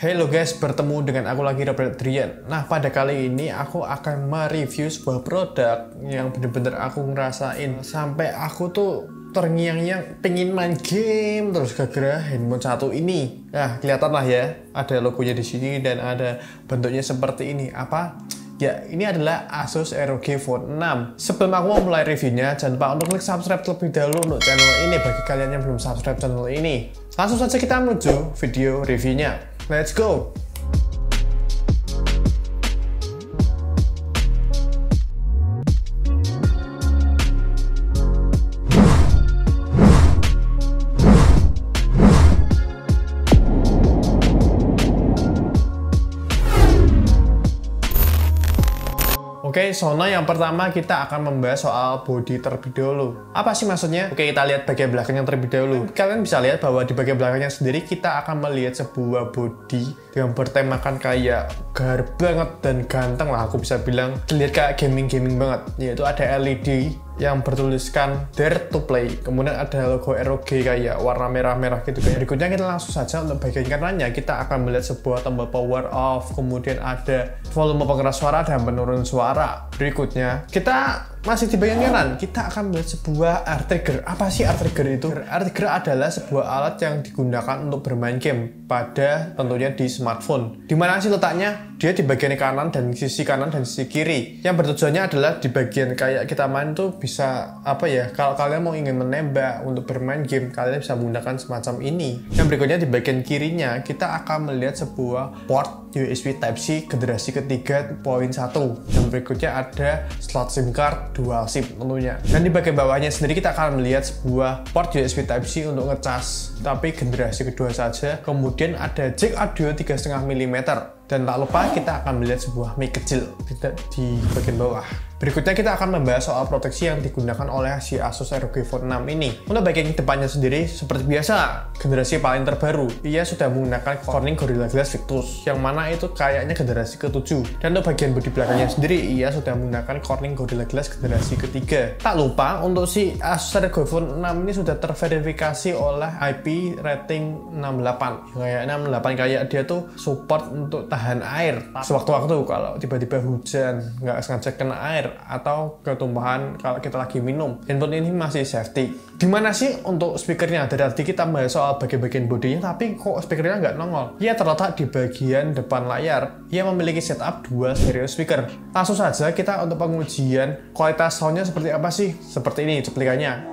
Halo guys, bertemu dengan aku lagi, Robert Drian. Nah, pada kali ini aku akan mereview sebuah produk yang bener-bener aku ngerasain sampai aku tuh terngiang-ngiang pengen main game terus gara-gara handphone satu ini. Nah, kelihatan lah ya, ada logonya di sini dan ada bentuknya seperti ini. Apa? Ya, ini adalah Asus ROG Phone 6. Sebelum aku mau mulai reviewnya, jangan lupa untuk klik subscribe terlebih dahulu untuk channel ini bagi kalian yang belum subscribe channel ini. Langsung saja kita menuju video reviewnya. Let's go! Oke, sono yang pertama kita akan membahas soal body terlebih dahulu. Apa sih maksudnya? Oke, kita lihat bagian belakangnya terlebih dahulu. Kalian bisa lihat bahwa di bagian belakangnya sendiri kita akan melihat sebuah body yang bertemakan kayak gar banget dan ganteng lah, aku bisa bilang. Terlihat kayak gaming-gaming banget. Yaitu ada LED yang bertuliskan Dare to Play. Kemudian ada logo ROG kayak warna merah-merah gitu. Berikutnya kita langsung saja untuk bagian kanannya kita akan melihat sebuah tombol power off. Kemudian ada volume pengeras suara dan penurun suara. Berikutnya kita masih di bagian kanan, kita akan melihat sebuah air trigger. Apa sih air trigger itu? Air trigger adalah sebuah alat yang digunakan untuk bermain game pada tentunya di smartphone. Dimana sih letaknya? Dia di bagian kanan dan sisi kanan dan sisi kiri. Yang bertujuannya adalah di bagian kayak kita main tuh bisa apa ya? Kalau kalian mau ingin menembak untuk bermain game, kalian bisa menggunakan semacam ini. Yang berikutnya di bagian kirinya kita akan melihat sebuah port USB Type-C generasi ketiga poin 1. Yang berikutnya ada slot SIM card dual SIM tentunya. Dan di bagian bawahnya sendiri kita akan melihat sebuah port USB Type-C untuk ngecas, tapi generasi kedua saja. Kemudian ada jack audio 3,5 mm. Dan tak lupa kita akan melihat sebuah mic kecil di bagian bawah. Berikutnya kita akan membahas soal proteksi yang digunakan oleh si Asus ROG Phone 6 ini. Untuk bagian depannya sendiri, seperti biasa, generasi paling terbaru, ia sudah menggunakan Corning Gorilla Glass Victus, yang mana itu kayaknya generasi ke-7. Dan untuk bagian bodi belakangnya sendiri, ia sudah menggunakan Corning Gorilla Glass generasi ketiga. Tak lupa, untuk si Asus ROG Phone 6 ini sudah terverifikasi oleh IP rating 68. Kayak 68 kayak dia tuh support untuk tahan air sewaktu-waktu kalau tiba-tiba hujan, nggak sengaja kena air atau ketumpahan kalau kita lagi minum. Handphone ini masih safety. Dimana sih untuk speakernya? Dari tadi kita bahas soal bagian-bagian bodinya, tapi kok speakernya nggak nongol? Ia terletak di bagian depan layar. Ia memiliki setup 2 stereo speaker. Langsung saja kita untuk pengujian kualitas soundnya seperti apa sih? Seperti ini cuplikannya.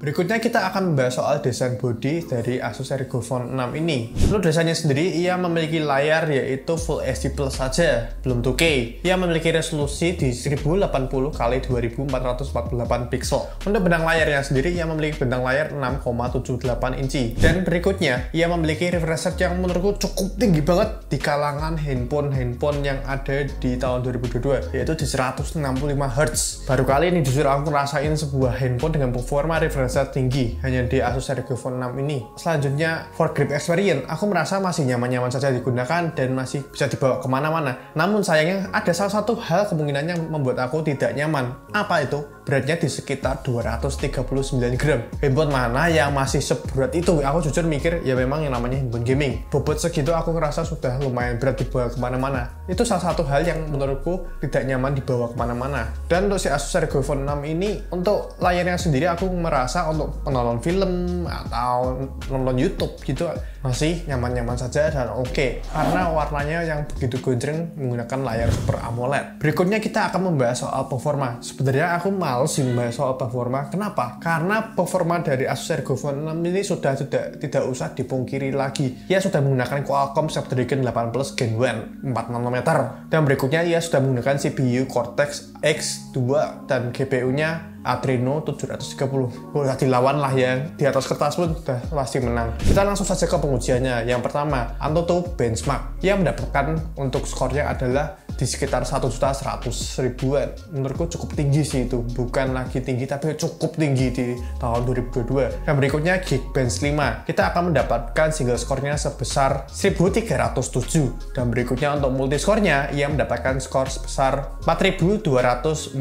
Berikutnya kita akan membahas soal desain body dari Asus ROG Phone 6 ini. Untuk desainnya sendiri, ia memiliki layar yaitu Full HD Plus saja, belum 2K. Ia memiliki resolusi di 1080x2448 pixel. Untuk bentang layarnya sendiri, ia memiliki bentang layar 6,78 inci. Dan berikutnya, ia memiliki refresh rate yang menurutku cukup tinggi banget di kalangan handphone yang ada di tahun 2022, yaitu di 165 Hz. Baru kali ini jujur aku ngerasain sebuah handphone dengan performa refresh tinggi hanya di Asus ROG Phone 6 ini. Selanjutnya, for grip experience, aku merasa masih nyaman-nyaman saja digunakan dan masih bisa dibawa kemana-mana. Namun sayangnya ada salah satu hal kemungkinan yang membuat aku tidak nyaman. Apa itu? Beratnya di sekitar 239 gram. Handphone mana yang masih seberat itu? Aku jujur mikir ya memang yang namanya handphone gaming. Bobot segitu aku ngerasa sudah lumayan berat dibawa kemana-mana. Itu salah satu hal yang menurutku tidak nyaman dibawa kemana-mana. Dan untuk si Asus ROG Phone 6 ini, untuk layarnya sendiri aku merasa untuk menonton film atau nonton YouTube gitu masih nyaman-nyaman saja dan oke, karena warnanya yang begitu gonjreng menggunakan layar Super AMOLED. Berikutnya kita akan membahas soal performa. Sebenarnya aku males membahas soal performa. Kenapa? Karena performa dari Asus ROG Phone 6 ini sudah tidak usah dipungkiri lagi. Ia sudah menggunakan Qualcomm Snapdragon 8 Plus Gen 1 4 nanometer. Dan berikutnya ia sudah menggunakan CPU Cortex X2 dan GPU-nya Adreno 730. Boleh dilawan lah ya, di atas kertas pun sudah pasti menang. Kita langsung saja ke pengujiannya. Yang pertama, AnTuTu Benchmark. Ia mendapatkan untuk skornya adalah di sekitar 1.100.000-an. Menurutku cukup tinggi sih itu, bukan lagi tinggi tapi cukup tinggi di tahun 2022. Yang berikutnya Geekbench 5, kita akan mendapatkan single score-nya sebesar 1307, dan berikutnya untuk multi score-nya ia mendapatkan skor sebesar 4245.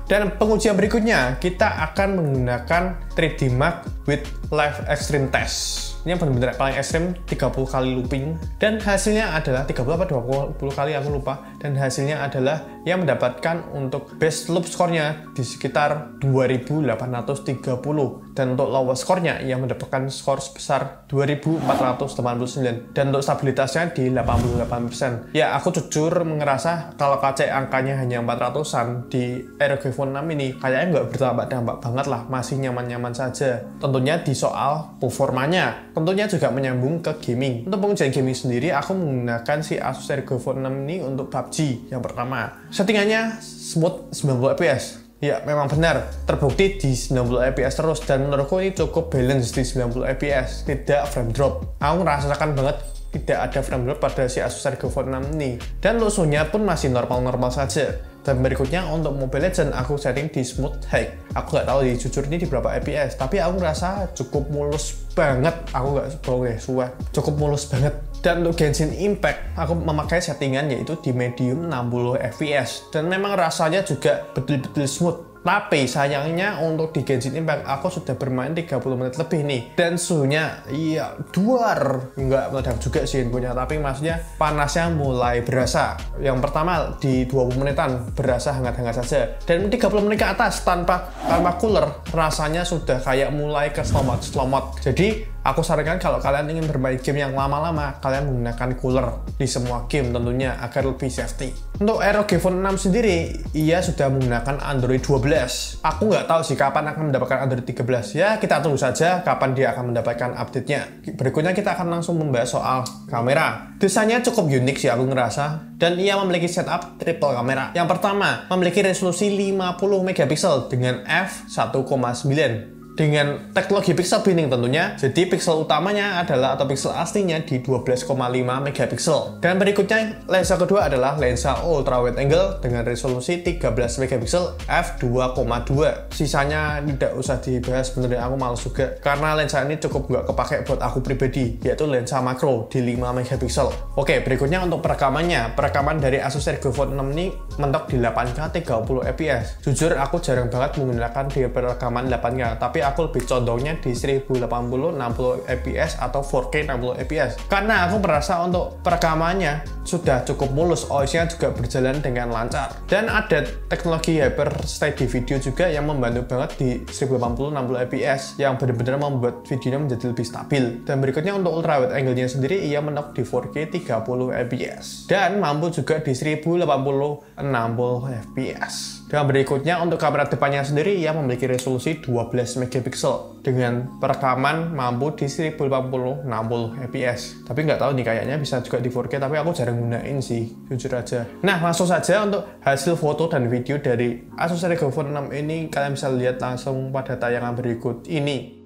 Dan pengujian berikutnya kita akan menggunakan 3D Mark with Live Extreme Test. Ini yang benar-benar paling ekstrim, 30 kali looping, dan hasilnya adalah 30 apa 20 kali aku lupa, dan hasilnya adalah yang mendapatkan untuk best loop score-nya di sekitar 2830, dan untuk lowest score-nya yang mendapatkan skor sebesar 2489, dan untuk stabilitasnya di 88%. Ya, aku jujur ngerasa kalau KC angkanya hanya 400-an di ROG Phone 6 ini kayaknya nggak berdampak banget lah, masih nyaman-nyaman saja. Tentunya di soal performanya, tentunya juga menyambung ke gaming. Untuk pengujian gaming sendiri, aku menggunakan si Asus ROG Phone 6 ini untuk PUBG. Yang pertama, settingannya smooth 90 fps. Ya, memang benar, terbukti di 90 fps terus, dan menurutku ini cukup balance di 90 fps, tidak frame drop. Aku merasakan banget tidak ada frame drop pada si Asus ROG Phone 6 ini, dan suhunya pun masih normal-normal saja. Dan berikutnya untuk Mobile Legends aku setting di smooth high. Aku nggak tahu jujur ini di berapa fps, tapi aku ngerasa cukup mulus banget. Aku nggak boleh suah, cukup mulus banget. Dan untuk Genshin Impact aku memakai settingan yaitu di medium 60 fps, dan memang rasanya juga betul-betul smooth. Tapi sayangnya untuk di Genshin Impact aku sudah bermain 30 menit lebih nih, dan suhunya iya duar, nggak meledak juga sih infonya, tapi maksudnya panasnya mulai berasa. Yang pertama di 20 menitan berasa hangat-hangat saja, dan 30 menit ke atas tanpa cooler rasanya sudah kayak mulai ke slomot. Jadi aku sarankan kalau kalian ingin bermain game yang lama-lama, kalian menggunakan cooler di semua game tentunya agar lebih safety. Untuk ROG Phone 6 sendiri, ia sudah menggunakan Android 12. Aku nggak tahu sih kapan akan mendapatkan Android 13. Ya, kita tunggu saja kapan dia akan mendapatkan update-nya. Berikutnya kita akan langsung membahas soal kamera. Desainnya cukup unik sih aku ngerasa, dan ia memiliki setup triple kamera. Yang pertama, memiliki resolusi 50 megapiksel dengan f1,9. Dengan teknologi pixel binning tentunya, jadi pixel utamanya adalah atau pixel aslinya di 12,5 megapiksel. Dan berikutnya lensa kedua adalah lensa ultra wide angle dengan resolusi 13 megapiksel f2,2. Sisanya tidak usah dibahas, beneran aku males juga karena lensa ini cukup nggak kepake buat aku pribadi, yaitu lensa makro di 5 megapiksel. Oke, berikutnya untuk perekamannya. Perekaman dari Asus ROG Phone 6 ini mentok di 8K 30 fps. Jujur aku jarang banget menggunakan di perekaman 8K, tapi aku lebih condongnya di 1080 60 fps atau 4K 60 fps, karena aku merasa untuk perekamannya sudah cukup mulus, OIS-nya juga berjalan dengan lancar, dan ada teknologi hyper steady video juga yang membantu banget di 1080 60 fps yang benar-benar membuat videonya menjadi lebih stabil. Dan berikutnya untuk ultra wide angle-nya sendiri ia mentok di 4K 30 fps dan mampu juga di 1080 60 fps. Dan berikutnya untuk kamera depannya sendiri ia memiliki resolusi 12 megapiksel dengan perekaman mampu di 1080 60 fps. Tapi nggak tahu nih, kayaknya bisa juga di 4K, tapi aku jarang gunain sih, jujur aja. Nah, langsung saja untuk hasil foto dan video dari Asus ROG Phone 6 ini kalian bisa lihat langsung pada tayangan berikut ini.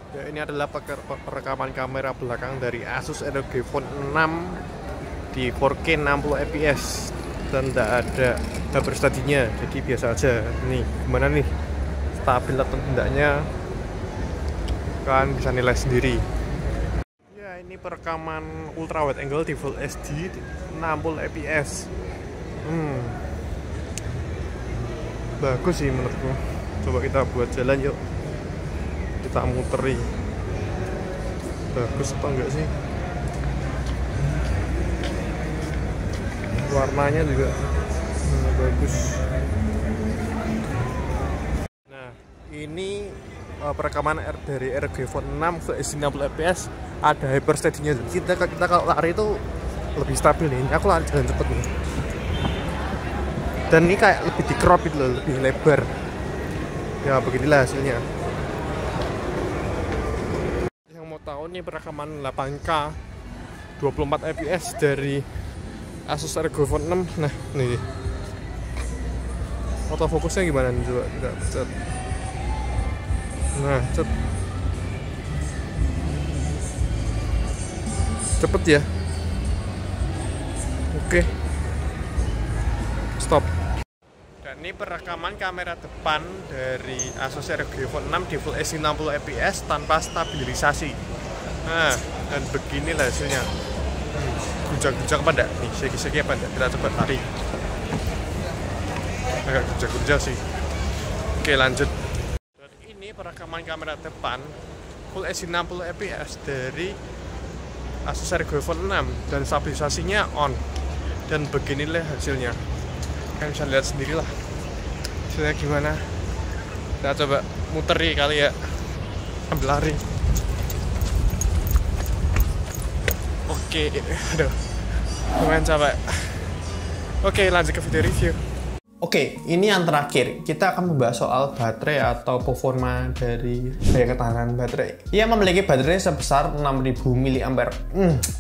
Ya, ini adalah perekaman kamera belakang dari Asus ROG Phone 6 di 4K 60 fps dan tidak ada buffer tadinya, jadi biasa aja. Nih, gimana nih stabil atau tidaknya kalian bisa nilai sendiri. Ya, ini perekaman ultra wide angle di Full HD 60 fps. Bagus sih menurutku. Coba kita buat jalan yuk. Kita muteri. Bagus apa enggak sih? Warnanya juga bagus. Nah, ini perekaman dari ROG Phone 6 Full HD 60 fps, ada hypersteady-nya. Kita kalau lari itu lebih stabil nih. Aku lari jalan cepet nih. Dan ini kayak lebih di crop itu loh, lebih lebar. Ya beginilah hasilnya. Yang mau tahu nih perekaman 8K 24 fps dari Asus ROG Phone 6. Nah, nih. Autofokusnya gimana nih, coba kita cet. Nah, cet. Cepet ya. Oke. Stop. Dan ini perekaman kamera depan dari Asus ROG Phone 6 di Full HD 60 fps tanpa stabilisasi. Nah, dan beginilah hasilnya. Gunjang-gunjang apa enggak? Nih, segi-segi apa enggak? Kita coba tarik. Agak gunjang-gunjang sih. Oke, lanjut. Dan ini perekaman kamera depan Full HD 60 fps dari Asus ROG Phone 6 dan stabilisasinya on. Dan beginilah hasilnya. Kalian bisa lihat sendirilah hasilnya gimana. Kita coba muteri kali ya, ambil lari. Oke, aduh, lumayan capek. Oke, lanjut ke video review. Oke, ini yang terakhir. Kita akan membahas soal baterai atau performa dari daya ketahanan baterai. Ia memiliki baterai sebesar 6000 mAh.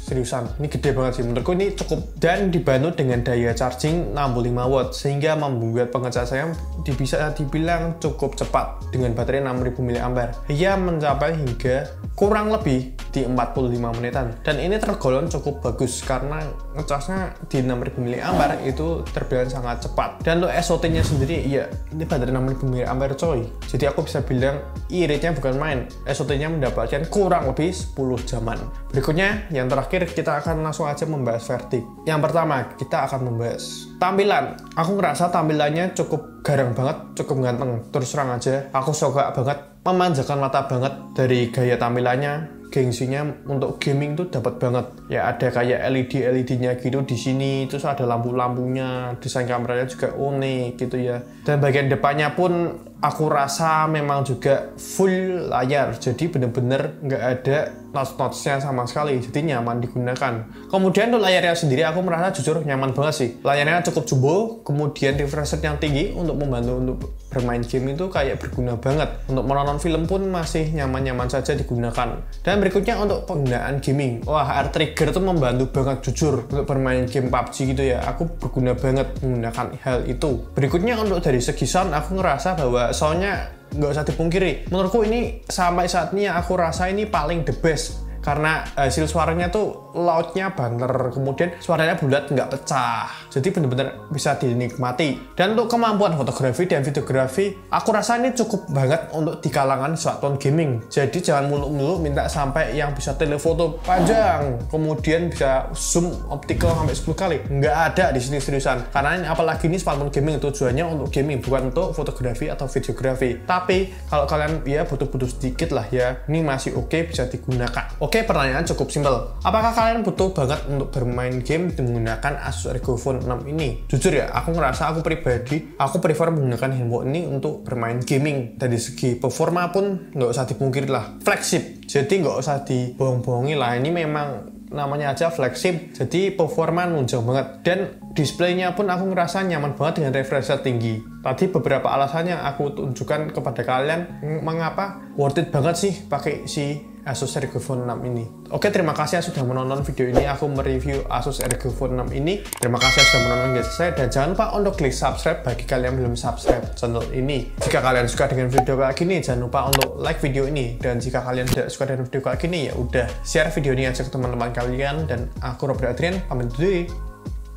Seriusan, ini gede banget sih. Menurutku ini cukup, dan dibantu dengan daya charging 65 watt sehingga membuat pengecasannya bisa dibilang cukup cepat dengan baterai 6000 mAh. Ia mencapai hingga kurang lebih di 45 menitan. Dan ini tergolong cukup bagus karena ngecasnya di 6000 mAh itu terbilang sangat cepat. Dan SOT-nya sendiri, iya, ini baterai 6000 mAh coy. Jadi aku bisa bilang iritnya bukan main. SOT-nya mendapatkan kurang lebih 10 jaman. Berikutnya, yang terakhir kita akan langsung aja membahas verdict. Yang pertama, kita akan membahas tampilan. Aku ngerasa tampilannya cukup garang banget, cukup ganteng. Terus terang aja, aku suka banget, memanjakan mata banget dari gaya tampilannya. Gengsinya untuk gaming tuh dapat banget. Ya ada kayak LED-nya gitu di sini, terus ada lampu-lampunya, desain kameranya juga unik gitu ya. Dan bagian depannya pun aku rasa memang juga full layar, jadi bener-bener nggak ada notch-notchnya sama sekali, jadi nyaman digunakan. Kemudian untuk layarnya sendiri aku merasa jujur nyaman banget sih. Layarnya cukup jumbo, kemudian refresh rate yang tinggi untuk membantu untuk bermain game itu kayak berguna banget. Untuk menonton film pun masih nyaman-nyaman saja digunakan. Dan berikutnya untuk penggunaan gaming. Wah, Air Trigger tuh membantu banget jujur untuk bermain game PUBG gitu ya. Aku berguna banget menggunakan hal itu. Berikutnya untuk dari segi sound, aku ngerasa bahwa soundnya nggak usah dipungkiri. Menurutku ini sampai saat ini aku rasa ini paling the best. Karena hasil suaranya tuh loudnya banter, kemudian suaranya bulat nggak pecah, jadi bener-bener bisa dinikmati. Dan untuk kemampuan fotografi dan videografi, aku rasa ini cukup banget untuk di kalangan smartphone gaming. Jadi jangan mulu-mulu minta sampai yang bisa telefoto panjang, kemudian bisa zoom optical sampai 10 kali. Nggak ada di sini seriusan. Karena ini, apalagi ini smartphone gaming, tujuannya untuk gaming, bukan untuk fotografi atau videografi. Tapi kalau kalian ya butuh-butuh sedikit lah ya, ini masih oke, bisa digunakan. Oke, pertanyaan cukup simpel. Apakah kalian butuh banget untuk bermain game menggunakan Asus ROG Phone 6 ini? Jujur ya, aku ngerasa aku pribadi, aku prefer menggunakan handphone ini untuk bermain gaming. Dari segi performa pun nggak usah dipungkiri lah, flagship. Jadi nggak usah dibohong-bohongi lah. Ini memang namanya aja flagship, jadi performa nunjang banget. Dan Displaynya pun aku ngerasa nyaman banget dengan refresh rate tinggi. Tadi beberapa alasan yang aku tunjukkan kepada kalian mengapa worth it banget sih pakai si Asus ROG Phone 6 ini. Oke, terima kasih yang sudah menonton video ini. Aku mereview Asus ROG Phone 6 ini. Terima kasih yang sudah menonton guys saya, dan jangan lupa untuk klik subscribe bagi kalian yang belum subscribe channel ini. Jika kalian suka dengan video kayak gini, jangan lupa untuk like video ini, dan jika kalian tidak suka dengan video kayak gini, ya udah share video ini aja ke teman-teman kalian. Dan aku Robert Adrian pamit dulu.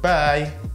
Bye.